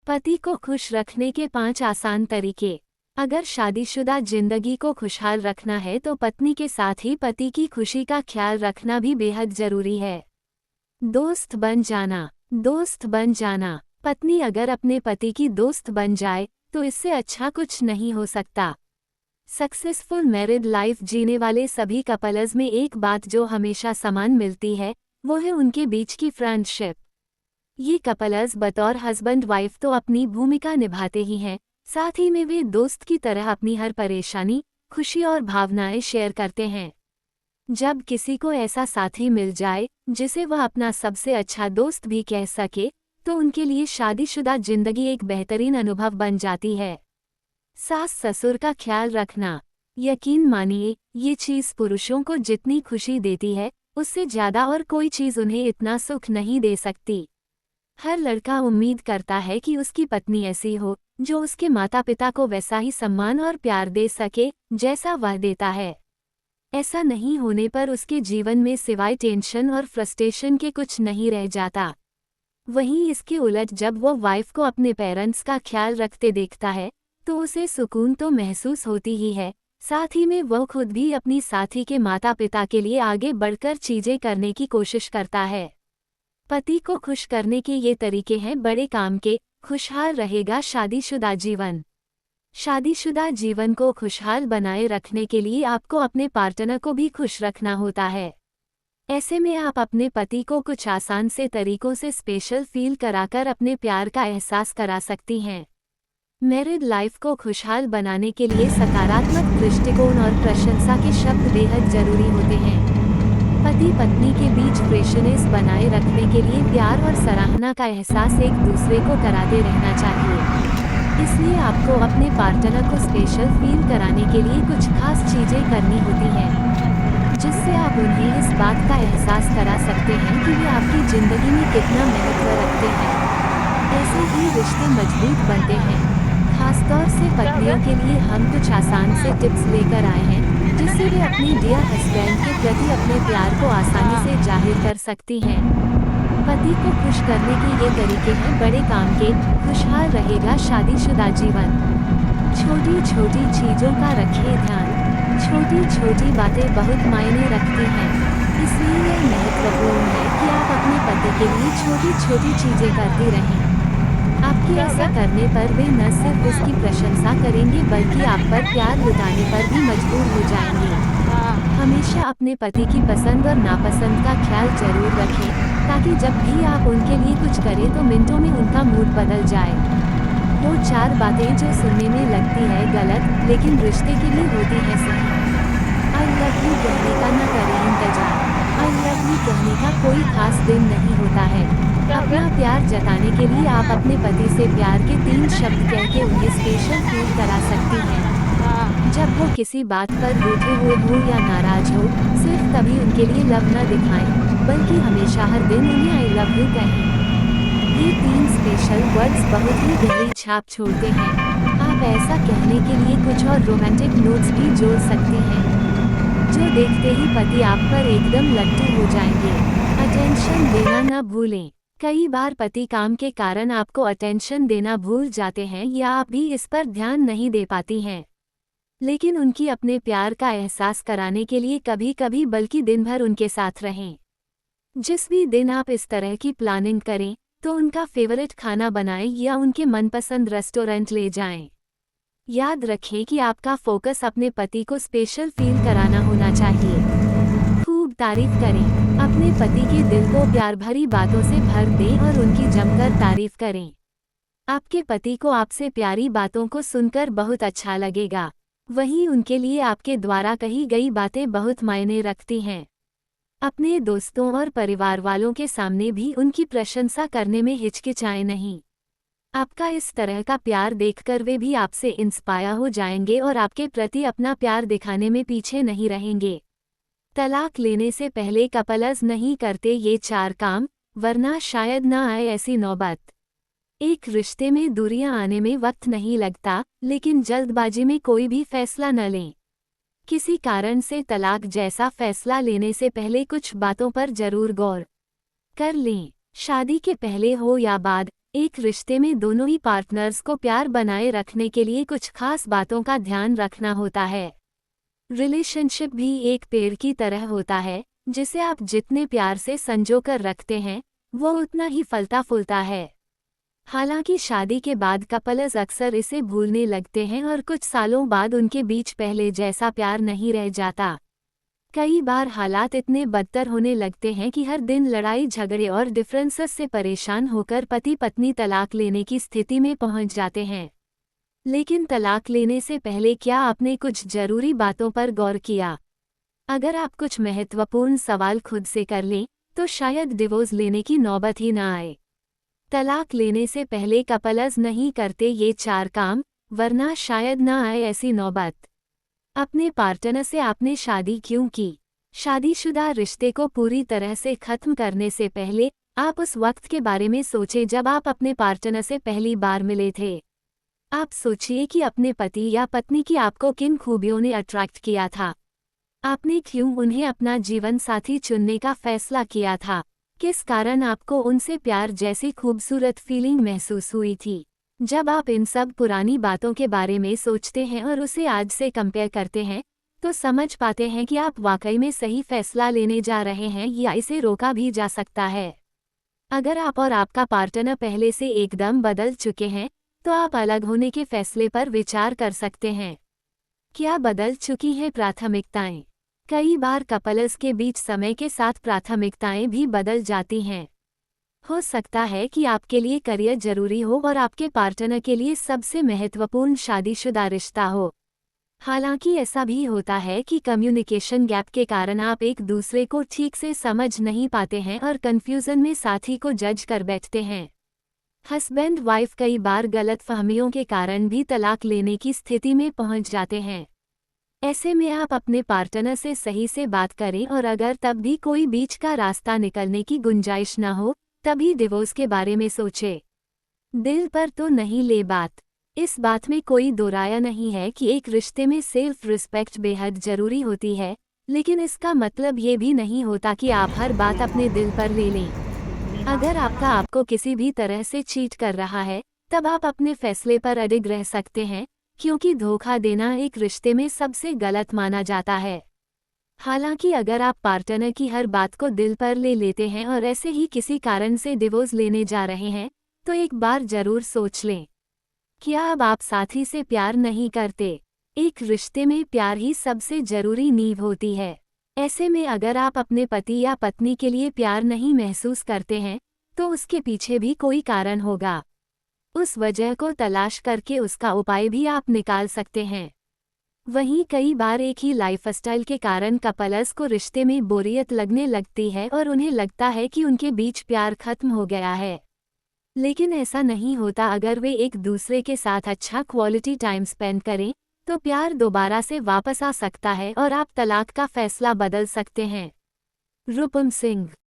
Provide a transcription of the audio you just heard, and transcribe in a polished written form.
पति को खुश रखने के 5 आसान तरीके। अगर शादीशुदा जिंदगी को खुशहाल रखना है तो पत्नी के साथ ही पति की खुशी का ख्याल रखना भी बेहद जरूरी है। दोस्त बन जाना। दोस्त बन जाना। पत्नी अगर अपने पति की दोस्त बन जाए तो इससे अच्छा कुछ नहीं हो सकता। सक्सेसफुल मैरिड लाइफ जीने वाले सभी कपल्स में एक बात जो हमेशा समान मिलती है, वो है उनके बीच की फ्रेंडशिप। ये कपल्स बतौर हस्बैंड वाइफ तो अपनी भूमिका निभाते ही हैं, साथ ही में वे दोस्त की तरह अपनी हर परेशानी, खुशी और भावनाएं शेयर करते हैं। जब किसी को ऐसा साथी मिल जाए जिसे वह अपना सबसे अच्छा दोस्त भी कह सके, तो उनके लिए शादीशुदा जिंदगी एक बेहतरीन अनुभव बन जाती है। सास ससुर का ख्याल रखना। यकीन मानिए, ये चीज़ पुरुषों को जितनी खुशी देती है, उससे ज़्यादा और कोई चीज़ उन्हें इतना सुख नहीं दे सकती। हर लड़का उम्मीद करता है कि उसकी पत्नी ऐसी हो, जो उसके माता पिता को वैसा ही सम्मान और प्यार दे सके, जैसा वह देता है। ऐसा नहीं होने पर उसके जीवन में सिवाय टेंशन और फ्रस्ट्रेशन के कुछ नहीं रह जाता। वहीं इसके उलट जब वो वाइफ को अपने पेरेंट्स का ख्याल रखते देखता है, तो उसे सुकून तो महसूस होती ही है, साथ ही में वो खुद भी अपनी साथी के माता पिता के लिए आगे बढ़कर चीजें करने की कोशिश करता है। पति को खुश करने के ये तरीके हैं बड़े काम के। खुशहाल रहेगा शादीशुदा जीवन। शादीशुदा जीवन को खुशहाल बनाए रखने के लिए आपको अपने पार्टनर को भी खुश रखना होता है। ऐसे में आप अपने पति को कुछ आसान से तरीकों से स्पेशल फील कराकर अपने प्यार का एहसास करा सकती हैं। मैरिड लाइफ को खुशहाल बनाने के लिए सकारात्मक दृष्टिकोण और प्रशंसा के शब्द बेहद जरूरी होते हैं। पति पत्नी के बीच फ्रेशनेस बनाए रखने के लिए प्यार और सराहना का एहसास एक दूसरे को कराते रहना चाहिए। इसलिए आपको अपने पार्टनर को स्पेशल फील कराने के लिए कुछ खास चीजें करनी होती हैं, जिससे आप उन्हें इस बात का एहसास करा सकते हैं कि वे आपकी जिंदगी में कितना महत्व रखते हैं। ऐसे ही रिश्ते मजबूत बनते हैं। खासतौर से पत्नियों के लिए हम कुछ आसान से टिप्स लेकर आए हैं, जिससे वे अपने डियर हस्बैंड के प्रति अपने प्यार को आसानी से जाहिर कर सकती हैं। पति को खुश करने के ये तरीके हैं बड़े काम के। खुशहाल रहेगा शादीशुदा जीवन। छोटी छोटी चीज़ों का रखिए ध्यान। छोटी छोटी बातें बहुत मायने रखती हैं, इसलिए यह महत्वपूर्ण है कि आप अपने पति के लिए छोटी छोटी चीज़ें करती रहें। आपके ऐसा करने पर वे न सिर्फ उसकी प्रशंसा करेंगे बल्कि आप पर प्यार लुटाने पर भी मजबूर हो जाएंगे। हमेशा अपने पति की पसंद और नापसंद का ख्याल जरूर रखें, ताकि जब भी आप उनके लिए कुछ करें तो मिनटों में उनका मूड बदल जाए। वो 4 बातें जो सुनने में लगती है गलत, लेकिन रिश्ते के लिए होती है सही। आई लव यू कहने का न करें इंतजार। आई लव यू कहने का कोई खास दिन नहीं होता है। अपना प्यार जताने के लिए आप अपने पति से प्यार के 3 शब्द कह के उन्हें स्पेशल फील करा सकती हैं। जब वो किसी बात पर रूठे हुए हो या नाराज हो, सिर्फ तभी उनके लिए लव न दिखाएं, बल्कि हमेशा हर दिन उन्हें आई लव यू कहें। ये 3 स्पेशल वर्ड्स बहुत ही गहरी छाप छोड़ते हैं। आप ऐसा कहने के लिए कुछ और रोमांटिक नोट्स भी जोड़ सकते हैं, जो देखते ही पति आप पर एकदम लट्टू हो जाएंगे। अटेंशन देना न भूलें। कई बार पति काम के कारण आपको अटेंशन देना भूल जाते हैं या आप भी इस पर ध्यान नहीं दे पाती हैं। लेकिन उनकी अपने प्यार का एहसास कराने के लिए कभी कभी बल्कि दिन भर उनके साथ रहें। जिस भी दिन आप इस तरह की प्लानिंग करें, तो उनका फेवरेट खाना बनाएं या उनके मनपसंद रेस्टोरेंट ले जाएं। याद रखें कि आपका फोकस अपने पति को स्पेशल फील कराना होना चाहिए। खूब तारीफ करें। अपने पति के दिल को प्यार भरी बातों से भर दें और उनकी जमकर तारीफ करें। आपके पति को आपसे प्यारी बातों को सुनकर बहुत अच्छा लगेगा। वहीं उनके लिए आपके द्वारा कही गई बातें बहुत मायने रखती हैं। अपने दोस्तों और परिवार वालों के सामने भी उनकी प्रशंसा करने में हिचकिचाएं नहीं। आपका इस तरह का प्यार देखकर वे भी आपसे इंस्पायर हो जाएंगे और आपके प्रति अपना प्यार दिखाने में पीछे नहीं रहेंगे। तलाक लेने से पहले कपल्स नहीं करते ये 4 काम, वरना शायद न आए ऐसी नौबत। एक रिश्ते में दूरियां आने में वक्त नहीं लगता, लेकिन जल्दबाजी में कोई भी फैसला न लें। किसी कारण से तलाक जैसा फैसला लेने से पहले कुछ बातों पर जरूर गौर कर लें। शादी के पहले हो या बाद, एक रिश्ते में दोनों ही पार्टनर्स को प्यार बनाए रखने के लिए कुछ खास बातों का ध्यान रखना होता है। रिलेशनशिप भी एक पेड़ की तरह होता है, जिसे आप जितने प्यार से संजोकर रखते हैं, वो उतना ही फलता फूलता है। हालांकि शादी के बाद कपल्स अक्सर इसे भूलने लगते हैं और कुछ सालों बाद उनके बीच पहले जैसा प्यार नहीं रह जाता। कई बार हालात इतने बदतर होने लगते हैं कि हर दिन लड़ाई झगड़े और डिफरेंसेस से परेशान होकर पति पत्नी तलाक लेने की स्थिति में पहुंच जाते हैं। लेकिन तलाक लेने से पहले क्या आपने कुछ जरूरी बातों पर गौर किया? अगर आप कुछ महत्वपूर्ण सवाल खुद से कर लें, तो शायद डिवोर्स लेने की नौबत ही ना आए। तलाक लेने से पहले कपल्स नहीं करते ये 4 काम, वरना शायद ना आए ऐसी नौबत। अपने पार्टनर से आपने शादी क्यों की? शादीशुदा रिश्ते को पूरी तरह से खत्म करने से पहले आप उस वक्त के बारे में सोचें जब आप अपने पार्टनर से पहली बार मिले थे। आप सोचिए कि अपने पति या पत्नी की आपको किन खूबियों ने अट्रैक्ट किया था। आपने क्यों उन्हें अपना जीवन साथी चुनने का फैसला किया था? किस कारण आपको उनसे प्यार जैसी खूबसूरत फीलिंग महसूस हुई थी? जब आप इन सब पुरानी बातों के बारे में सोचते हैं और उसे आज से कंपेयर करते हैं, तो समझ पाते हैं कि आप वाकई में सही फैसला लेने जा रहे हैं या इसे रोका भी जा सकता है। अगर आप और आपका पार्टनर पहले से एकदम बदल चुके हैं, तो आप अलग होने के फैसले पर विचार कर सकते हैं। क्या बदल चुकी हैं प्राथमिकताएं? कई बार कपल्स के बीच समय के साथ प्राथमिकताएं भी बदल जाती हैं। हो सकता है कि आपके लिए करियर जरूरी हो और आपके पार्टनर के लिए सबसे महत्वपूर्ण शादीशुदा रिश्ता हो। हालांकि ऐसा भी होता है कि कम्युनिकेशन गैप के कारण आप एक दूसरे को ठीक से समझ नहीं पाते हैं और कंफ्यूजन में साथी को जज कर बैठते हैं। हस्बैंड वाइफ कई बार गलतफहमियों के कारण भी तलाक लेने की स्थिति में पहुंच जाते हैं। ऐसे में आप अपने पार्टनर से सही से बात करें और अगर तब भी कोई बीच का रास्ता निकलने की गुंजाइश न हो, तभी डिवोर्स के बारे में सोचें। दिल पर तो नहीं ले बात। इस बात में कोई दो राय नहीं है कि एक रिश्ते में सेल्फ रिस्पेक्ट बेहद जरूरी होती है, लेकिन इसका मतलब ये भी नहीं होता कि आप हर बात अपने दिल पर ले लें। अगर आपका आपको किसी भी तरह से चीट कर रहा है, तब आप अपने फैसले पर अडिग रह सकते हैं, क्योंकि धोखा देना एक रिश्ते में सबसे गलत माना जाता है। हालांकि अगर आप पार्टनर की हर बात को दिल पर ले लेते हैं और ऐसे ही किसी कारण से डिवोर्स लेने जा रहे हैं, तो एक बार जरूर सोच लें, क्या अब आप साथी से प्यार नहीं करते? एक रिश्ते में प्यार ही सबसे जरूरी नींव होती है। ऐसे में अगर आप अपने पति या पत्नी के लिए प्यार नहीं महसूस करते हैं, तो उसके पीछे भी कोई कारण होगा। उस वजह को तलाश करके उसका उपाय भी आप निकाल सकते हैं। वहीं कई बार एक ही लाइफस्टाइल के कारण कपल्स को रिश्ते में बोरियत लगने लगती है और उन्हें लगता है कि उनके बीच प्यार खत्म हो गया है। लेकिन ऐसा नहीं होता। अगर वे एक दूसरे के साथ अच्छा क्वालिटी टाइम स्पेंड करें, तो प्यार दोबारा से वापस आ सकता है और आप तलाक का फैसला बदल सकते हैं। रूपम सिंह।